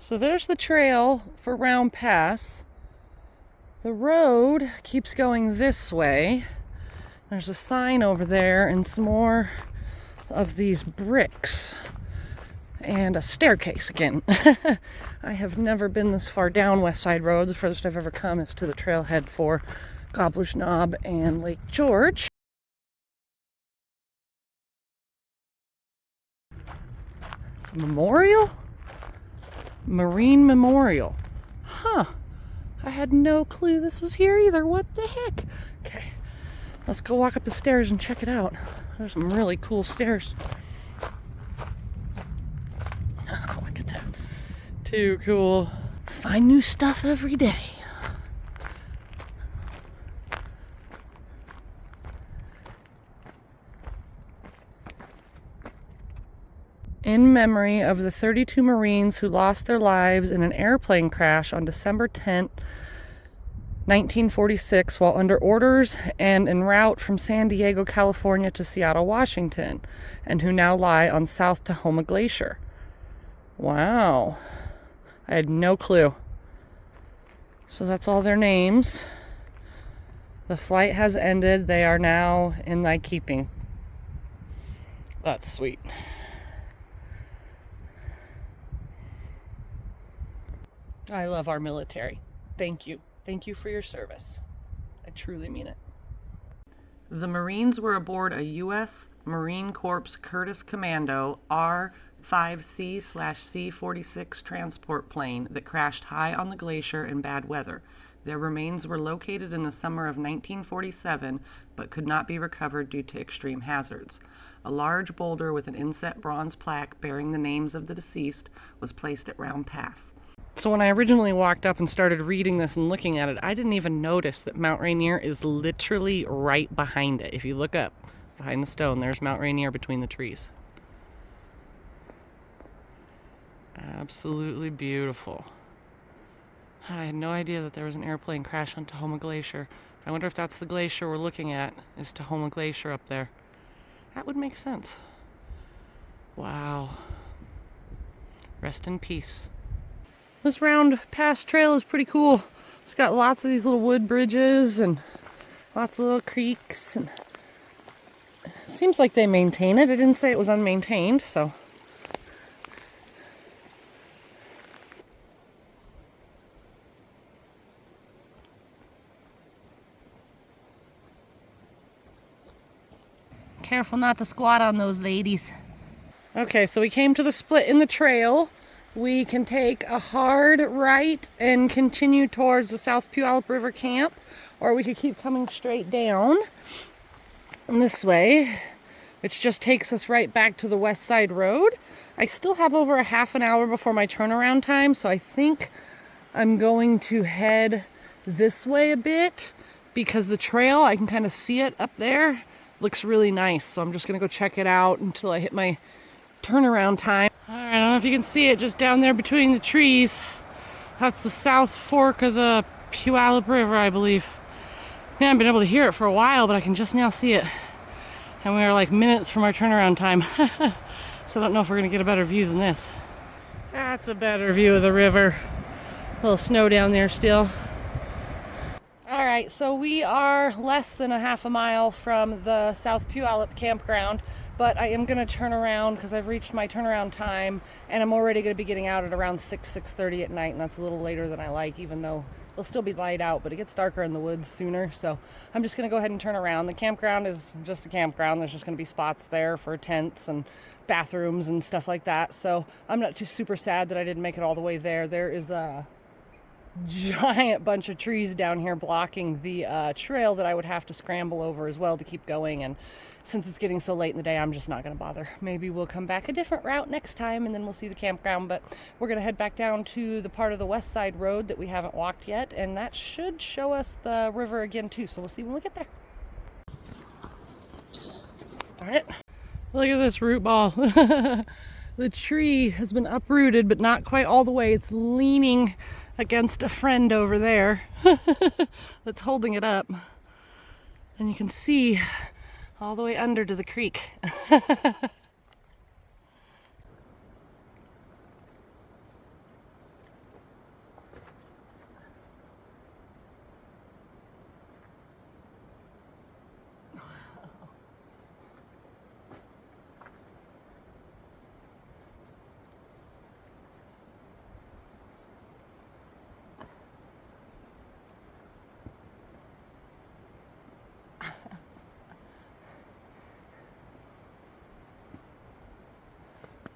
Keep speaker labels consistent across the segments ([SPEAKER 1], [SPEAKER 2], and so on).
[SPEAKER 1] So there's the trail for Round Pass. The road keeps going this way. There's a sign over there and some more of these bricks and a staircase again. I have never been this far down Westside Road. The furthest I've ever come is to the trailhead for Gobbler's Knob and Lake George. It's a memorial? Marine Memorial. Huh. I had no clue this was here either. What the heck? Okay. Let's go walk up the stairs and check it out. There's some really cool stairs. Oh, look at that. Too cool. Find new stuff every day. In memory of the 32 Marines who lost their lives in an airplane crash on December 10th, 1946, while under orders and en route from San Diego, California to Seattle, Washington, and who now lie on South Tahoma Glacier. Wow. I had no clue. So that's all their names. The flight has ended. They are now in thy keeping. That's sweet. I love our military. Thank you. Thank you for your service. I truly mean it. The Marines were aboard a U.S. Marine Corps Curtiss Commando R-5C/C-46 transport plane that crashed high on the glacier in bad weather. Their remains were located in the summer of 1947, but could not be recovered due to extreme hazards. A large boulder with an inset bronze plaque bearing the names of the deceased was placed at Round Pass. So when I originally walked up and started reading this and looking at it, I didn't even notice that Mount Rainier is literally right behind it. If you look up behind the stone, there's Mount Rainier between the trees. Absolutely beautiful. I had no idea that there was an airplane crash on Tahoma Glacier. I wonder if that's the glacier we're looking at, is Tahoma Glacier up there. That would make sense. Wow. Rest in peace. This Round Pass trail is pretty cool. It's got lots of these little wood bridges and lots of little creeks. And it seems like they maintain it. It didn't say it was unmaintained, so. Careful not to squat on those ladies. Okay, so we came to the split in the trail. We can take a hard right and continue towards the South Puyallup River camp, or we could keep coming straight down this way, which just takes us right back to the Westside Road. I still have over a half an hour before my turnaround time, so I think I'm going to head this way a bit because the trail, I can kind of see it up there, looks really nice. So I'm just going to go check it out until I hit my turnaround time. All right, I don't know if you can see it just down there between the trees. That's the South Fork of the Puyallup River, I believe. Man, I haven't been able to hear it for a while, but I can just now see it. And we are like minutes from our turnaround time. So I don't know if we're gonna get a better view than this. That's a better view of the river. A little snow down there still. All right, so we are less than a half a mile from the South Puyallup campground, but I am gonna turn around because I've reached my turnaround time and I'm already gonna be getting out at around 6:30 at night, and that's a little later than I like, even though it'll still be light out, but it gets darker in the woods sooner. So I'm just gonna go ahead and turn around. The campground is just a campground. There's just gonna be spots there for tents and bathrooms and stuff like that. So I'm not too super sad that I didn't make it all the way there. There is a giant bunch of trees down here blocking the trail that I would have to scramble over as well to keep going, and since it's getting so late in the day, I'm just not going to bother. Maybe we'll come back a different route next time and then we'll see the campground, but we're going to head back down to the part of the Westside Road that we haven't walked yet, and that should show us the river again too, so we'll see when we get there. All right, look at this root ball. The tree has been uprooted, but not quite all the way. It's leaning against a friend over there that's holding it up, and you can see all the way under to the creek.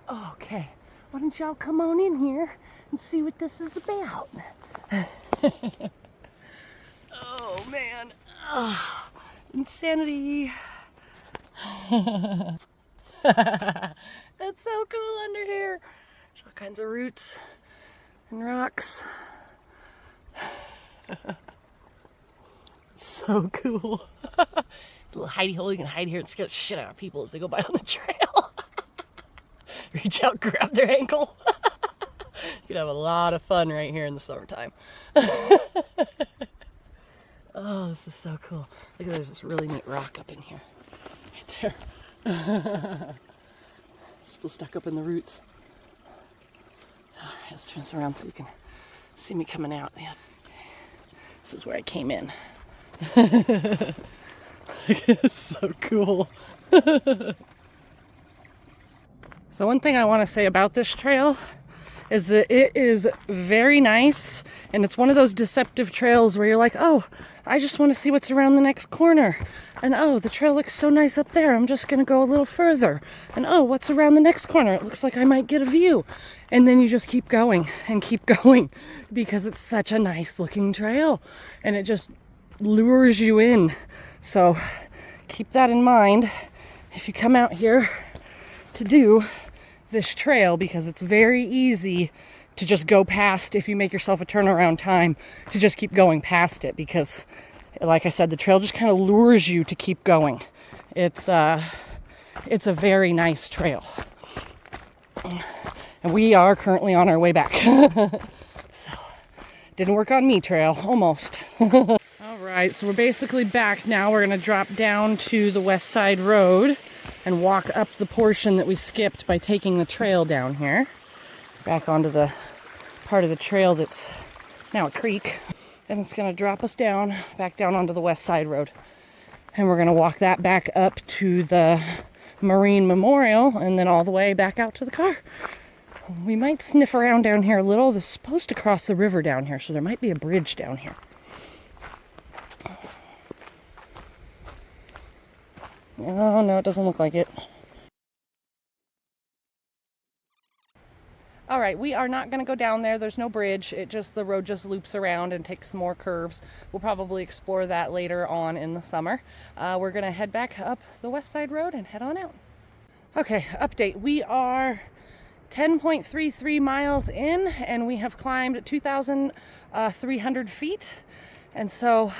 [SPEAKER 1] Okay, why don't y'all come on in here and see what this is about? Oh man, insanity. It's so cool under here. There's all kinds of roots and rocks. It's so cool. It's a little hidey hole. You can hide here and scare the shit out of people as they go by on the trail. Reach out, grab their ankle. You can have a lot of fun right here in the summertime. Oh, this is so cool. Look, there's this really neat rock up in here. Right there. Still stuck up in the roots. All right, let's turn this around so you can see me coming out. Yeah. This is where I came in. It's so cool. So one thing I want to say about this trail is that it is very nice, and it's one of those deceptive trails where you're like, oh, I just want to see what's around the next corner, and oh, the trail looks so nice up there, I'm just gonna go a little further, and oh, what's around the next corner? It looks like I might get a view. And then you just keep going and keep going because it's such a nice looking trail and it just lures you in. So keep that in mind if you come out here to do this trail, because it's very easy to just go past if you make yourself a turnaround time, to just keep going past it, because like I said, the trail just kind of lures you to keep going. It's a very nice trail. And we are currently on our way back. So, didn't work on me, trail, almost. All right, so we're basically back now. We're gonna drop down to the Westside Road and walk up the portion that we skipped by taking the trail down here. Back onto the part of the trail that's now a creek. And it's gonna drop us down, back down onto the Westside Road. And we're gonna walk that back up to the Marine Memorial and then all the way back out to the car. We might sniff around down here a little. This is supposed to cross the river down here, so there might be a bridge down here. Oh, no, it doesn't look like it. All right, we are not going to go down there. There's no bridge. The road just loops around and takes some more curves. We'll probably explore that later on in the summer. We're going to head back up the Westside Road and head on out. Okay, update. We are 10.33 miles in, and we have climbed 2,300 feet. And so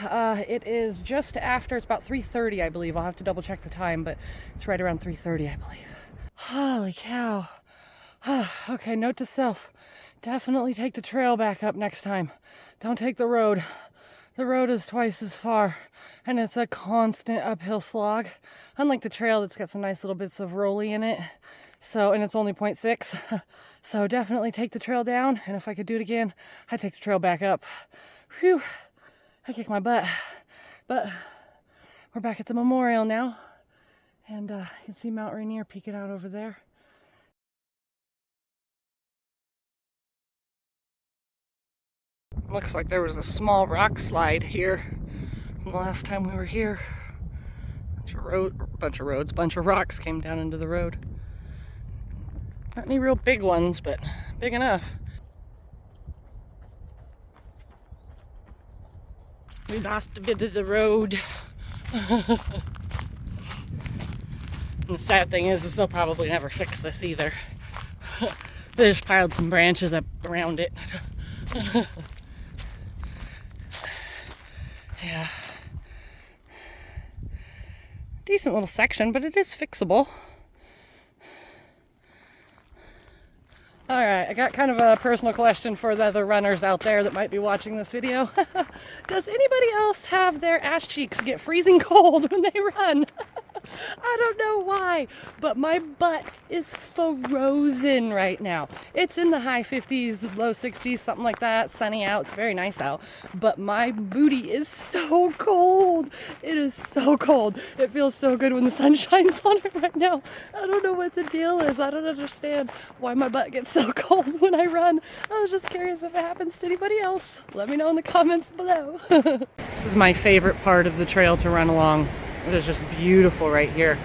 [SPEAKER 1] it is just after, it's about 3:30, I believe. I'll have to double check the time, but it's right around 3:30, I believe. Holy cow. Okay, note to self. Definitely take the trail back up next time. Don't take the road. The road is twice as far, and it's a constant uphill slog. Unlike the trail that's got some nice little bits of rolly in it. So, and it's only 0.6. So definitely take the trail down, and if I could do it again, I'd take the trail back up. Whew. I kicked my butt, but we're back at the memorial now, and you can see Mount Rainier peeking out over there. Looks like there was a small rock slide here from the last time we were here. Bunch of rocks came down into the road. Not any real big ones, but big enough. We lost a bit of the road. And the sad thing is they'll probably never fix this either. They just piled some branches up around it. Yeah. Decent little section, but it is fixable. All right, I got kind of a personal question for the other runners out there that might be watching this video. Does anybody else have their ass cheeks get freezing cold when they run? I don't know why, but my butt is frozen right now. It's in the high 50s, low 60s, something like that. Sunny out. It's very nice out. But my booty is so cold. It is so cold. It feels so good when the sun shines on it right now. I don't know what the deal is. I don't understand why my butt gets so cold when I run. I was just curious if it happens to anybody else. Let me know in the comments below. This is my favorite part of the trail to run along. It is just beautiful right here.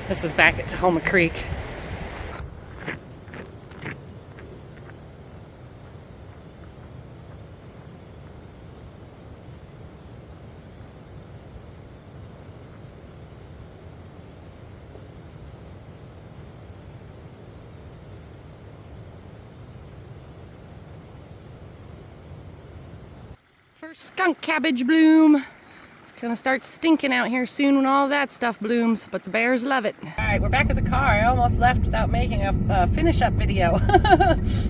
[SPEAKER 1] This is back at Tahoma Creek. First skunk cabbage bloom. It's gonna start stinking out here soon when all that stuff blooms, but the bears love it. All right, we're back at the car. I almost left without making a finish up video.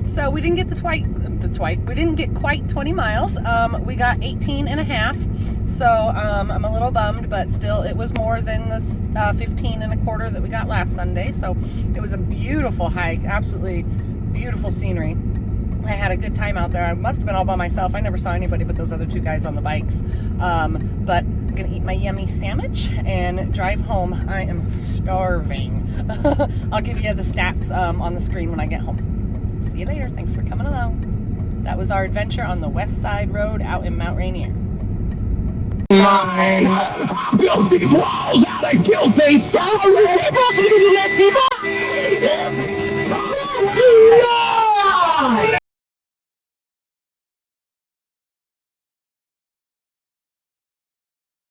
[SPEAKER 1] So we didn't get we didn't get quite 20 miles. We got 18 and a half. So I'm a little bummed, but still it was more than the 15 and a quarter that we got last Sunday. So it was a beautiful hike, absolutely beautiful scenery. I had a good time out there. I must have been all by myself. I never saw anybody but those other two guys on the bikes. But I'm gonna eat my yummy sandwich and drive home. I am starving. I'll give you the stats on the screen when I get home. See you later. Thanks for coming along. That was our adventure on the Westside Road out in Mount Rainier.
[SPEAKER 2] My guilty walls out of guilty souls.